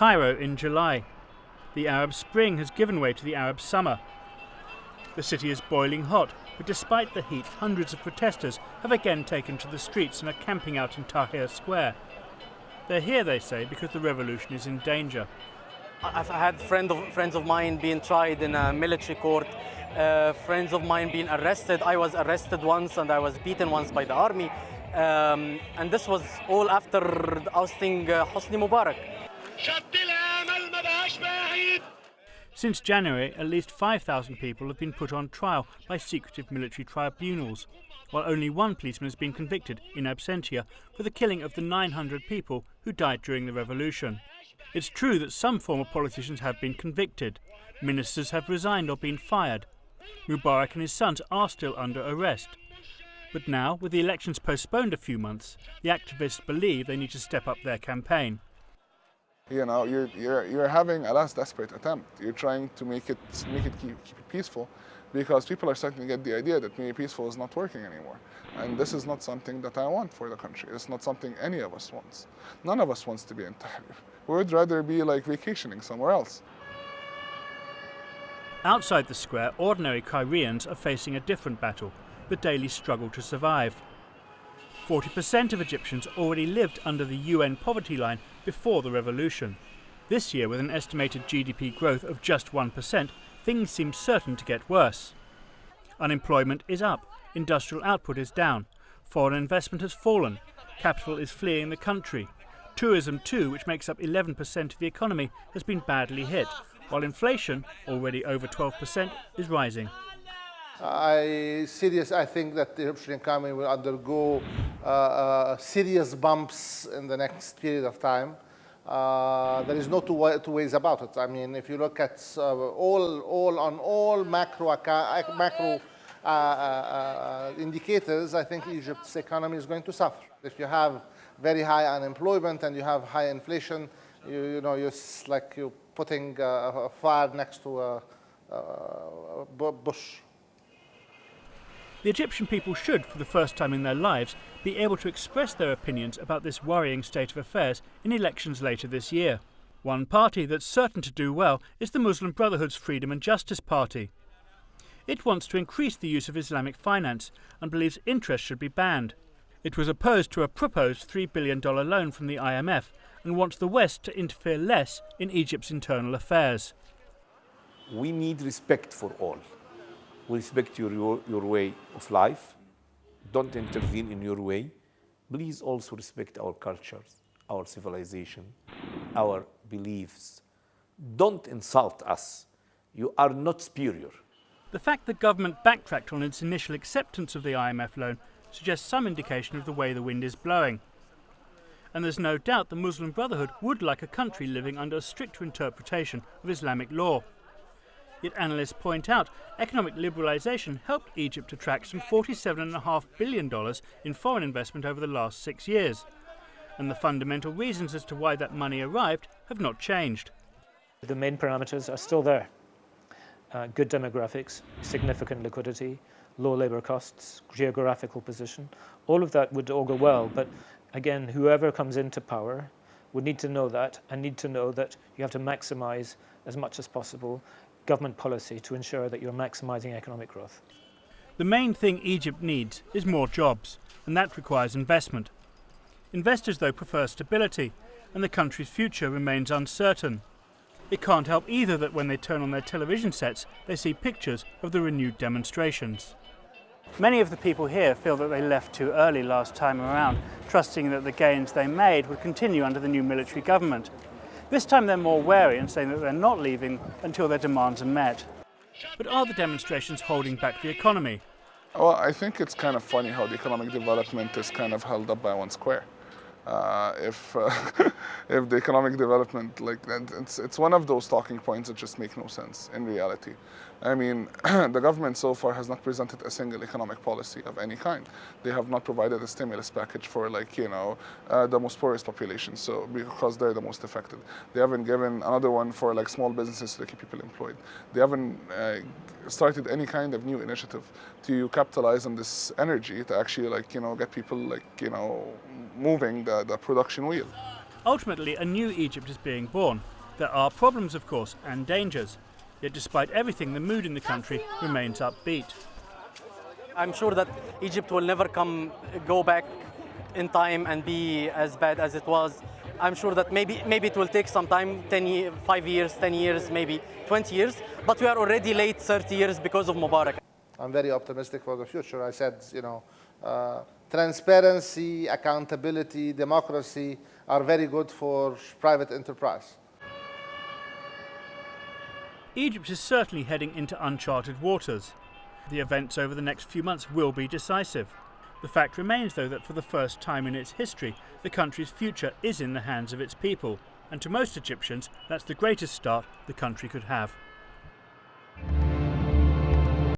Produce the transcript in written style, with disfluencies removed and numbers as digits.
Cairo in July. The Arab Spring has given way to the Arab Summer. The city is boiling hot, but despite the heat, hundreds of protesters have again taken to the streets and are camping out in Tahrir Square. They're here, they say, because the revolution is in danger. I've had friends of mine being tried in a military court, friends of mine being arrested. I was arrested once and I was beaten once by the army. And this was all after ousting Hosni Mubarak. Since January, at least 5,000 people have been put on trial by secretive military tribunals, while only one policeman has been convicted in absentia for the killing of the 900 people who died during the revolution. It's true that some former politicians have been convicted. Ministers have resigned or been fired. Mubarak and his sons are still under arrest. But now, with the elections postponed a few months, the activists believe they need to step up their campaign. You know, you're having a last desperate attempt. You're trying to keep it peaceful, because people are starting to get the idea that maybe peaceful is not working anymore. And this is not something that I want for the country. It's not something any of us wants. None of us wants to be in Tahrir. We would rather be like vacationing somewhere else. Outside the square, ordinary Caireans are facing a different battle, the daily struggle to survive. 40% of Egyptians already lived under the UN poverty line before the revolution. This year, with an estimated GDP growth of just 1%, things seem certain to get worse. Unemployment is up, industrial output is down, foreign investment has fallen, capital is fleeing the country. Tourism too, which makes up 11% of the economy, has been badly hit, while inflation, already over 12%, is rising. I think that the Egyptian economy will undergo serious bumps in the next period of time. There is no two ways about it. I mean, if you look at all macro indicators, I think Egypt's economy is going to suffer. If you have very high unemployment and you have high inflation, you're like you're putting a fire next to a bush. The Egyptian people should, for the first time in their lives, be able to express their opinions about this worrying state of affairs in elections later this year. One party that's certain to do well is the Muslim Brotherhood's Freedom and Justice Party. It wants to increase the use of Islamic finance and believes interest should be banned. It was opposed to a proposed $3 billion loan from the IMF and wants the West to interfere less in Egypt's internal affairs. We need respect for all. We respect your way of life. Don't intervene in your way. Please also respect our cultures, our civilization, our beliefs. Don't insult us. You are not superior. The fact the government backtracked on its initial acceptance of the IMF loan suggests some indication of the way the wind is blowing. And there's no doubt the Muslim Brotherhood would like a country living under a stricter interpretation of Islamic law. Yet analysts point out economic liberalisation helped Egypt attract some $47.5 billion in foreign investment over the last 6 years. And the fundamental reasons as to why that money arrived have not changed. The main parameters are still there. Good demographics, significant liquidity, low labour costs, geographical position. All of that would augur well, but again, whoever comes into power would need to know that, and need to know that you have to maximise as much as possible government policy to ensure that you're maximising economic growth. The main thing Egypt needs is more jobs, and that requires investment. Investors, though, prefer stability, and the country's future remains uncertain. It can't help either that when they turn on their television sets, they see pictures of the renewed demonstrations. Many of the people here feel that they left too early last time around, trusting that the gains they made would continue under the new military government. This time they're more wary and saying that they're not leaving until their demands are met. But are the demonstrations holding back the economy? Well, I think it's kind of funny how the economic development is kind of held up by one square. If the economic development, like it's one of those talking points that just make no sense in reality. I mean, the government so far has not presented a single economic policy of any kind. They have not provided a stimulus package for, like, the most poorest population, so because they're the most affected. They haven't given another one for like small businesses to keep people employed. They haven't started any kind of new initiative to capitalize on this energy to actually, like, get people, like, moving the production wheel. Ultimately, a new Egypt is being born. There are problems, of course, and dangers. Yet despite everything, the mood in the country remains upbeat. I'm sure that Egypt will never go back in time and be as bad as it was. I'm sure that maybe it will take some time, 5 years, 10 years, maybe 20 years, but we are already late 30 years because of Mubarak. I'm very optimistic for the future. I said, transparency, accountability, democracy are very good for private enterprise. Egypt is certainly heading into uncharted waters. The events over the next few months will be decisive. The fact remains, though, that for the first time in its history, the country's future is in the hands of its people, and to most Egyptians, that's the greatest start the country could have.